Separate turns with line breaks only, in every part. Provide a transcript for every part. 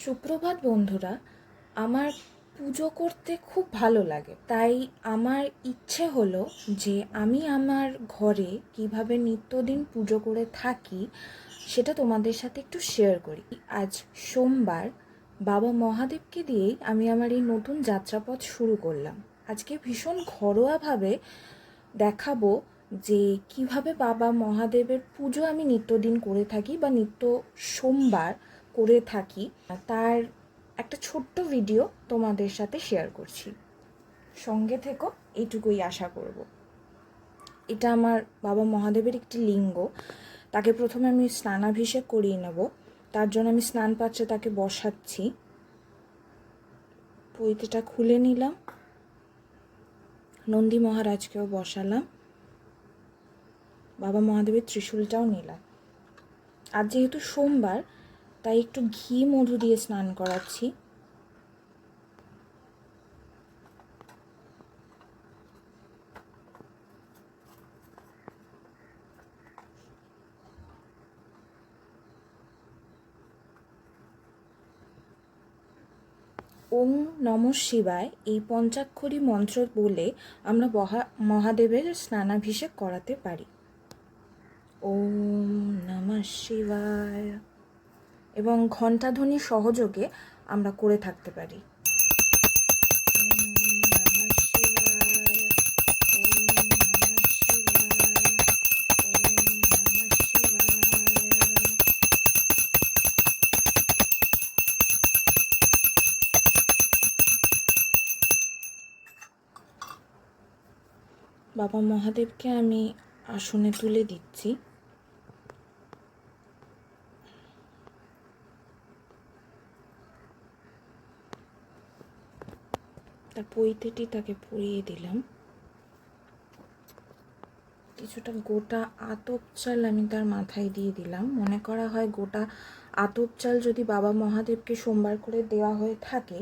সুপ্রভাত বন্ধুরা। আমার পুজো করতে খুব ভালো লাগে, তাই আমার ইচ্ছে হলো যে আমি আমার ঘরে কিভাবে নিত্যদিন পুজো করে থাকি সেটা তোমাদের সাথে একটু শেয়ার করি। আজ সোমবার, বাবা মহাদেবকে দিয়েই আমি আমার এই নতুন যাত্রাপথ শুরু করলাম। আজকে ভীষণ ঘরোয়াভাবে দেখাবো যে কিভাবে বাবা মহাদেবের পুজো আমি নিত্যদিন করে থাকি বা নিত্য সোমবার করে থাকি, তার একটা ছোট্ট ভিডিও তোমাদের সাথে শেয়ার করছি। সঙ্গে থেকো, এইটুকুই আশা করব। এটা আমার বাবা মহাদেবের একটি লিঙ্গ। তাকে প্রথমে আমি স্নানাভিষেক করিয়ে নেব। তার জন্য আমি স্নান পাত্রে তাকে বসাচ্ছি। পৈতেটা খুলে নিলাম, নন্দী মহারাজকেও বসালাম, বাবা মহাদেবের ত্রিশূলটাও নিলাম। আর যেহেতু সোমবার, তাই একটু ঘি মধু দিয়ে স্নান করাচ্ছি। ওম নমঃ শিবায় এই পঞ্চাক্ষরী মন্ত্র বলে আমরা মহাদেবের স্নানাভিষেক করাতে পারি। ওম নমঃ শিবায়, এবং ঘণ্টাধ্বনি সহযোগে আমরা করে থাকতে পারি। বাবা মহাদেবকে আমি আসনে তুলে দিচ্ছি। তার পৈতেটি তাকে পরিয়ে দিলাম। কিছুটা গোটা আতপ চাল আমি তার মাথায় দিয়ে দিলাম। মনে করা হয় গোটা আতপ চাল যদি বাবা মহাদেবকে সোমবার করে দেওয়া হয়ে থাকে,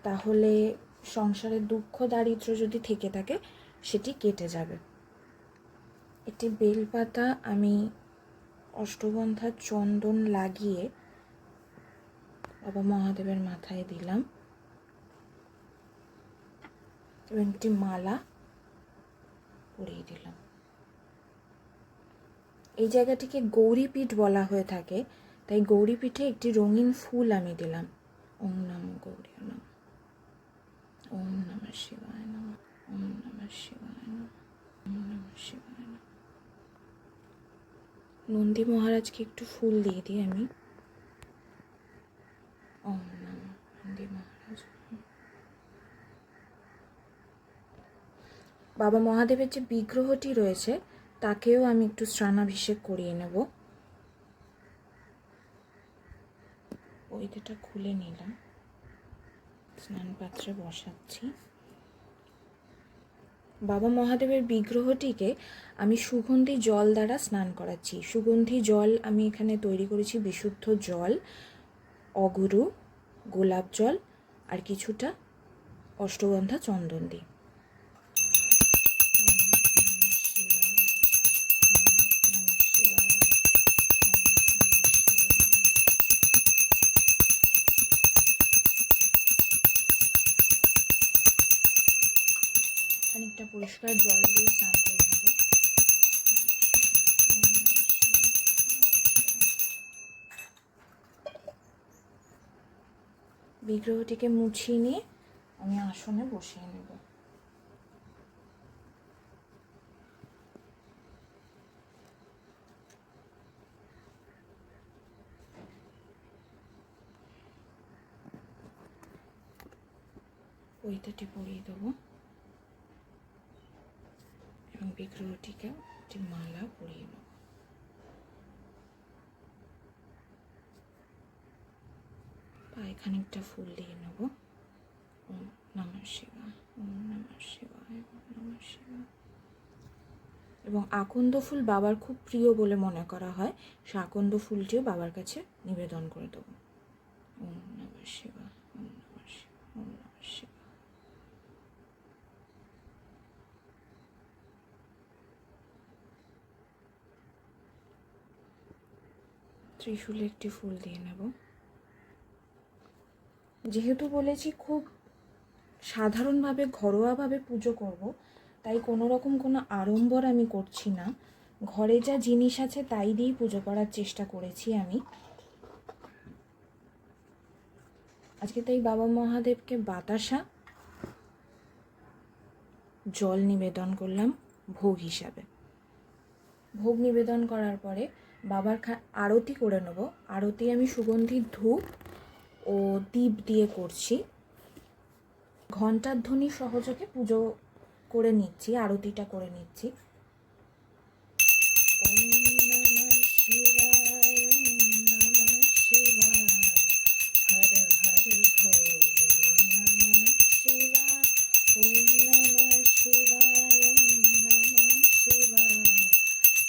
তাহলে সংসারের দুঃখ দারিদ্র যদি থেকে থাকে সেটি কেটে যাবে। একটি বেলপাতা আমি অষ্টগন্ধা চন্দন লাগিয়ে বাবা মহাদেবের মাথায় দিলাম এবং একটি মালা পরিয়ে দিলাম। এই জায়গাটিকে গৌরীপীঠ বলা হয়ে থাকে, তাই গৌরীপীঠে একটি রঙিন ফুল আমি দিলাম। ওম নমঃ গৌরী নমঃ, ওম নমঃ শিবায় নমঃ, ওম নমঃ শিবায় নমঃ, ওম নমঃ শিবায় নমঃ। নন্দী মহারাজকে একটু ফুল দিয়ে দিই আমি। ওম নমঃ নন্দী মহারাজ। বাবা মহাদেবের যে বিগ্রহটি রয়েছে তাকেও আমি একটু স্নানাভিষেক করিয়ে নেব। ওইটা খুলে নিলাম, স্নান পাত্রে বসাচ্ছি। বাবা মহাদেবের বিগ্রহটিকে আমি সুগন্ধি জল দ্বারা স্নান করাচ্ছি। সুগন্ধি জল আমি এখানে তৈরি করেছি বিশুদ্ধ জল, অগুরু, গোলাপ জল আর কিছুটা অষ্টগন্ধা চন্দন দিই। খানিকটা পরিষ্কার জল দিয়ে স্নান করে নেব। বিগ্রহটিকে মুছিয়ে নিয়ে আমি আসনে বসিয়ে নেব। পৈতেটি পরিয়ে দেবো এবং বিগ্রহটিকে একটি মালা পরিয়ে নেব। পায়ে খানিকটা ফুল দিয়ে নেব। ওম নমঃ শিবায়, ওম নমঃ শিবায়, ওম নমঃ শিবায়। এবং আকন্দ ফুল বাবার খুব প্রিয় বলে মনে করা হয়, সে আকন্দ ফুলটিও বাবার কাছে নিবেদন করে দেবো। ওম নমঃ শিবায়, ওম নমঃ শিবায়, ওম নমঃ শিবায়। ত্রিশূলে একটি ফুল দিয়ে নেব। যেহেতু বলেছি খুব সাধারণভাবে ঘরোয়াভাবে পুজো করব, তাই কোনো রকম কোনো আড়ম্বর আমি করছি না। ঘরে যা জিনিস আছে তাই দিয়েই পুজো করার চেষ্টা করেছি আমি আজকে। তাই বাবা মহাদেবকে বাতাসা জল নিবেদন করলাম ভোগ হিসাবে। ভোগ নিবেদন করার পরে বাবার আরতি করে নেব। আরতি আমি সুগন্ধি ধূপ ও দীপ দিয়ে করছি। ঘণ্টার ধ্বনি সহযোগে পুজো করে নিচ্ছি, আরতিটা করে নিচ্ছি। ওম নমঃ শিবায়, ওম নমঃ শিবায়, হর হর ভোলে নমঃ শিবায়, ওম নমঃ শিবায়, ওম নমঃ শিবায়,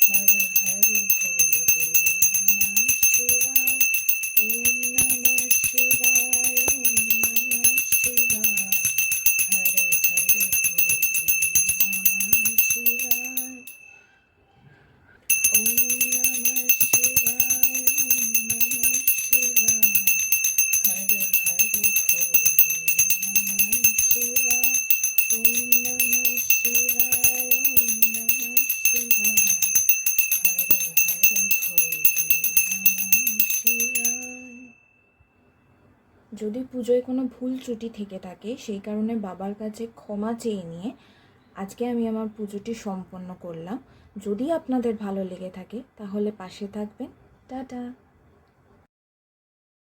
হর হর ভোলে নমঃ শিবায়, ওম নমঃ শিবায়, ওম নমঃ শিবায়, হর হর ভোলে নমঃ শিবায়, ওম নমঃ শিবায়, ওম নমঃ শিবায়, হর হর ভোলে নমঃ শিবায়, ওম নমঃ শিবায়, ওম নমঃ শিবায়, হর হর ভোলে নমঃ শিবায়। যদি পুজোয় কোনো ভুল ত্রুটি থেকে থাকে সেই কারণে বাবার কাছে ক্ষমা চেয়ে নিয়ে আজকে আমি আমার পুজোটি সম্পন্ন করলাম। যদি আপনাদের ভালো লেগে থাকে তাহলে পাশে থাকবেন। টাটা।